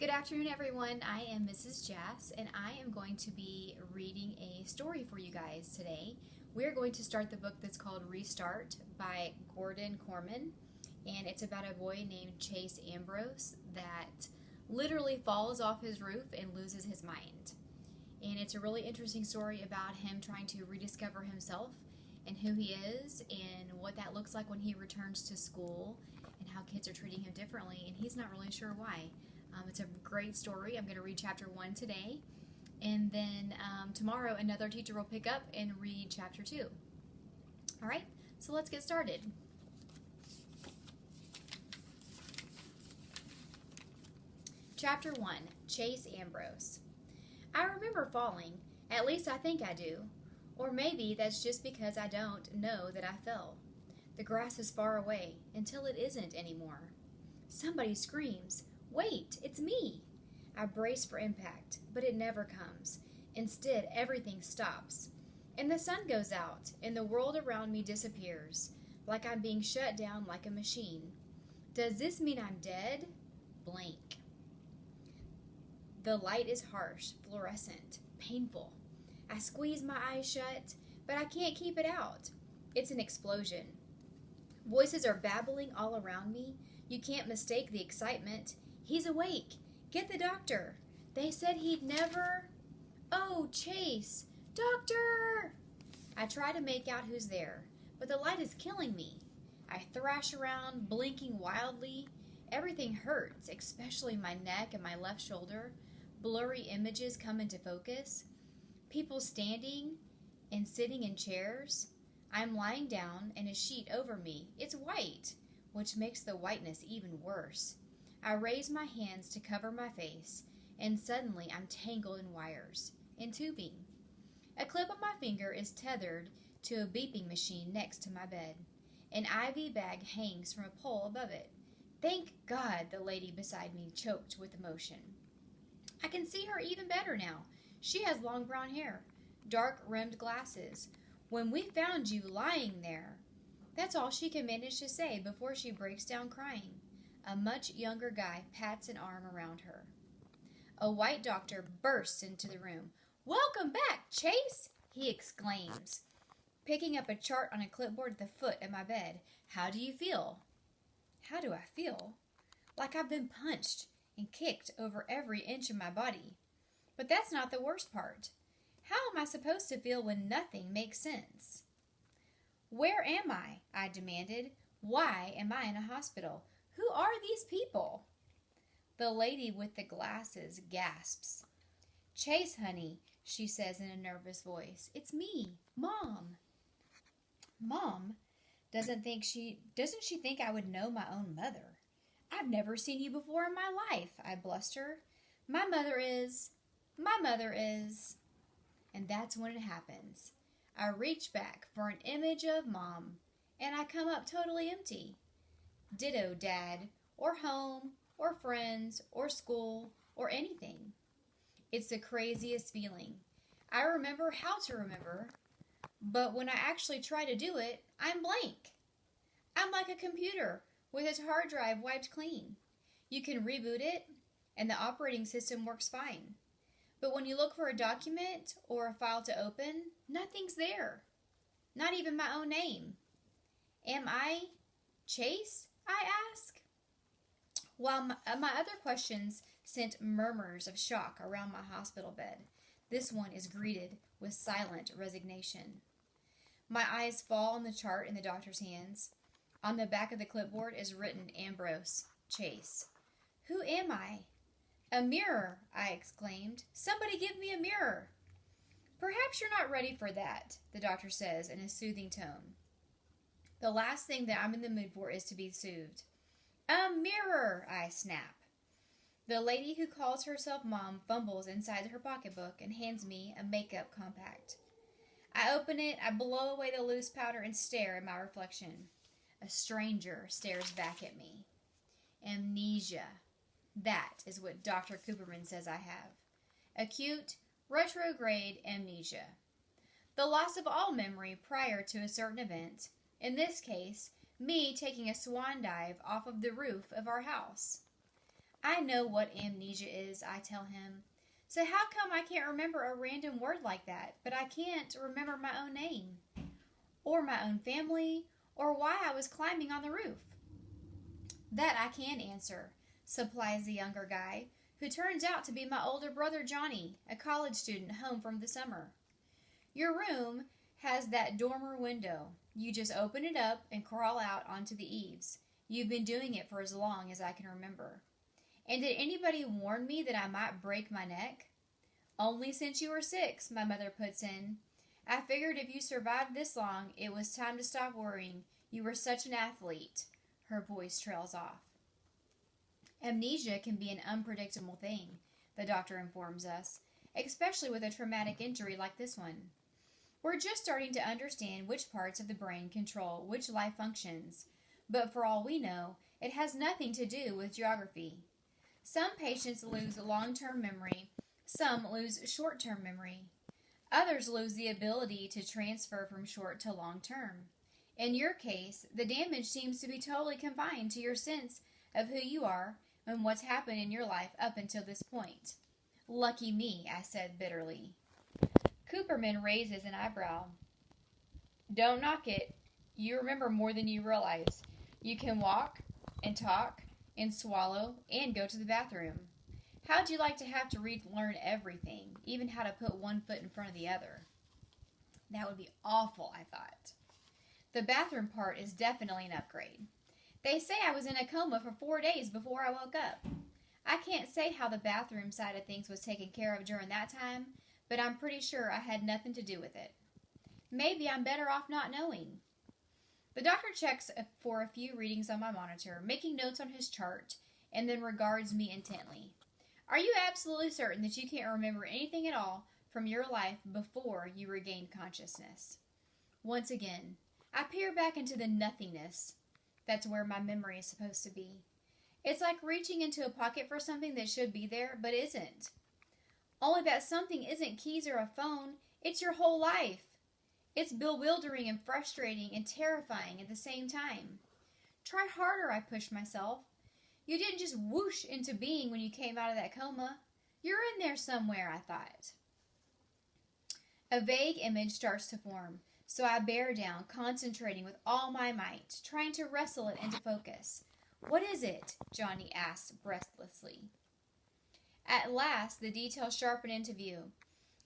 Good afternoon, everyone. I am Mrs. Jass, and I am going to be reading a story for you guys today. We're going to start the book that's called Restart by Korman, and it's about a boy named Chase Ambrose that literally falls off his roof and loses his mind. And it's a really interesting story about him trying to rediscover himself and who he is and what that looks like when he returns to school and how kids are treating him differently, and he's not really sure why. It's a great story. I'm going to read chapter 1 today, and then tomorrow another teacher will pick up and read chapter 2. All right, so let's get started. Chapter 1, Chase Ambrose. I remember falling, at least I think I do, or maybe that's just because I don't know that I fell. The grass is far away until it isn't anymore. Somebody screams, "Wait, it's me!" I brace for impact, but it never comes. Instead, everything stops. And the sun goes out, and the world around me disappears, like I'm being shut down like a machine. Does this mean I'm dead? Blank. The light is harsh, fluorescent, painful. I squeeze my eyes shut, but I can't keep it out. It's an explosion. Voices are babbling all around me. You can't mistake the excitement. He's awake. Get the doctor. They said he'd never... Oh, Chase! Doctor! I try to make out who's there, but the light is killing me. I thrash around, blinking wildly. Everything hurts, especially my neck and my left shoulder. Blurry images come into focus. People standing and sitting in chairs. I'm lying down and a sheet over me. It's white, which makes the whiteness even worse. I raise my hands to cover my face, and suddenly I'm tangled in wires, in tubing. A clip on my finger is tethered to a beeping machine next to my bed. An IV bag hangs from a pole above it. Thank God, the lady beside me choked with emotion. I can see her even better now. She has long brown hair, dark-rimmed glasses. When we found you lying there. That's all she can manage to say before she breaks down crying. A much younger guy pats an arm around her. A white doctor bursts into the room. "Welcome back, Chase!" he exclaims, picking up a chart on a clipboard at the foot of my bed. "How do you feel?" How do I feel? Like I've been punched and kicked over every inch of my body. But that's not the worst part. How am I supposed to feel when nothing makes sense? "Where am I?" I demanded. "Why am I in a hospital? Who are these people?" The lady with the glasses gasps. "Chase, honey," she says in a nervous voice. "It's me, Mom." Mom? Doesn't she think I would know my own mother? "I've never seen you before in my life," I bluster. My mother is... And that's when it happens. I reach back for an image of Mom, and I come up totally empty. Ditto Dad, or home, or friends, or school, or anything. It's the craziest feeling. I remember how to remember, but when I actually try to do it, I'm blank. I'm like a computer with its hard drive wiped clean. You can reboot it, and the operating system works fine. But when you look for a document or a file to open, nothing's there. Not even my own name. Am I Chase? I ask. While my other questions sent murmurs of shock around my hospital bed, this one is greeted with silent resignation. My eyes fall on the chart in the doctor's hands. On the back of the clipboard is written Ambrose, Chase. Who am I? "A mirror," I exclaimed. "Somebody give me a mirror." "Perhaps you're not ready for that," the doctor says in a soothing tone. The last thing that I'm in the mood for is to be soothed. "A mirror," I snap. The lady who calls herself Mom fumbles inside her pocketbook and hands me a makeup compact. I open it, I blow away the loose powder and stare at my reflection. A stranger stares back at me. Amnesia. That is what Dr. Cooperman says I have. Acute, retrograde amnesia. The loss of all memory prior to a certain event, in this case, me taking a swan dive off of the roof of our house. I know what amnesia is, I tell him. So how come I can't remember a random word like that, but I can't remember my own name, or my own family, or why I was climbing on the roof? That I can answer, supplies the younger guy, who turns out to be my older brother Johnny, a college student home from the summer. Your room has that dormer window. You just open it up and crawl out onto the eaves. You've been doing it for as long as I can remember. And did anybody warn me that I might break my neck? Only since you were 6, my mother puts in. I figured if you survived this long, it was time to stop worrying. You were such an athlete. Her voice trails off. Amnesia can be an unpredictable thing, the doctor informs us, especially with a traumatic injury like this one. We're just starting to understand which parts of the brain control which life functions, but for all we know, it has nothing to do with geography. Some patients lose long-term memory, some lose short-term memory. Others lose the ability to transfer from short to long-term. In your case, the damage seems to be totally confined to your sense of who you are and what's happened in your life up until this point. Lucky me, I said bitterly. Cooperman raises an eyebrow. Don't knock it. You remember more than you realize. You can walk and talk and swallow and go to the bathroom. How'd you like to have to relearn everything, even how to put one foot in front of the other? That would be awful, I thought. The bathroom part is definitely an upgrade. They say I was in a coma for 4 days before I woke up. I can't say how the bathroom side of things was taken care of during that time, but I'm pretty sure I had nothing to do with it. Maybe I'm better off not knowing. The doctor checks for a few readings on my monitor, making notes on his chart, and then regards me intently. Are you absolutely certain that you can't remember anything at all from your life before you regained consciousness? Once again, I peer back into the nothingness. That's where my memory is supposed to be. It's like reaching into a pocket for something that should be there, but isn't. Only that something isn't keys or a phone, it's your whole life. It's bewildering and frustrating and terrifying at the same time. Try harder, I push myself. You didn't just whoosh into being when you came out of that coma. You're in there somewhere, I thought. A vague image starts to form, so I bear down, concentrating with all my might, trying to wrestle it into focus. What is it? Johnny asks breathlessly. At last, the details sharpen into view.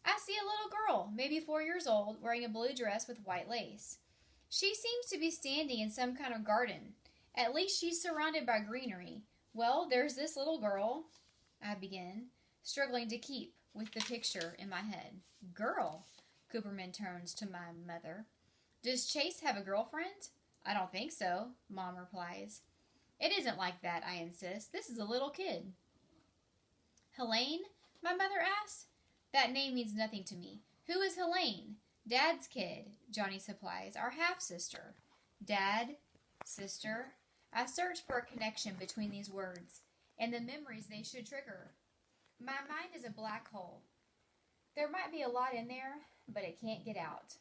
I see a little girl, maybe 4 years old, wearing a blue dress with white lace. She seems to be standing in some kind of garden. At least she's surrounded by greenery. Well, there's this little girl, I begin, struggling to keep with the picture in my head. Girl? Cooperman turns to my mother. Does Chase have a girlfriend? I don't think so, Mom replies. It isn't like that, I insist. This is a little kid. Helene? My mother asks. That name means nothing to me. Who is Helene? Dad's kid, Johnny supplies, our half-sister. Dad? Sister? I search for a connection between these words and the memories they should trigger. My mind is a black hole. There might be a lot in there, but it can't get out.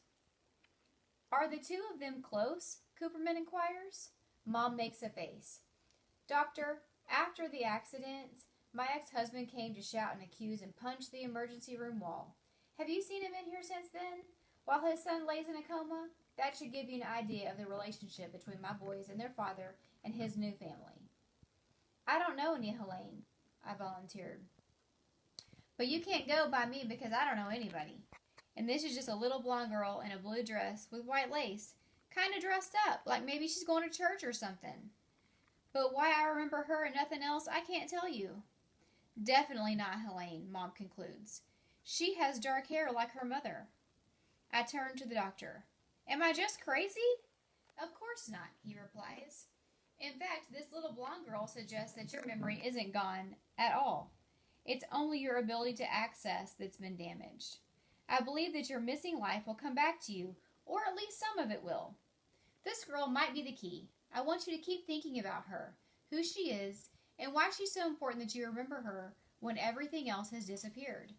Are the two of them close? Cooperman inquires. Mom makes a face. Doctor, after the accident, my ex-husband came to shout and accuse and punch the emergency room wall. Have you seen him in here since then? While his son lays in a coma? That should give you an idea of the relationship between my boys and their father and his new family. I don't know any Helene, I volunteered. But you can't go by me because I don't know anybody. And this is just a little blonde girl in a blue dress with white lace, kind of dressed up, like maybe she's going to church or something. But why I remember her and nothing else, I can't tell you. Definitely not Helene, Mom concludes. She has dark hair like her mother. I turn to the doctor. Am I just crazy? Of course not, he replies. In fact, this little blonde girl suggests that your memory isn't gone at all. It's only your ability to access that's been damaged. I believe that your missing life will come back to you, or at least some of it will. This girl might be the key. I want you to keep thinking about her, who she is, and why she's so important that you remember her when everything else has disappeared.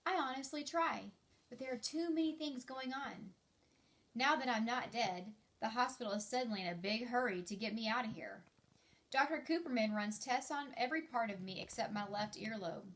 I honestly try, but there are too many things going on. Now that I'm not dead, the hospital is suddenly in a big hurry to get me out of here. Dr. Cooperman runs tests on every part of me except my left earlobe.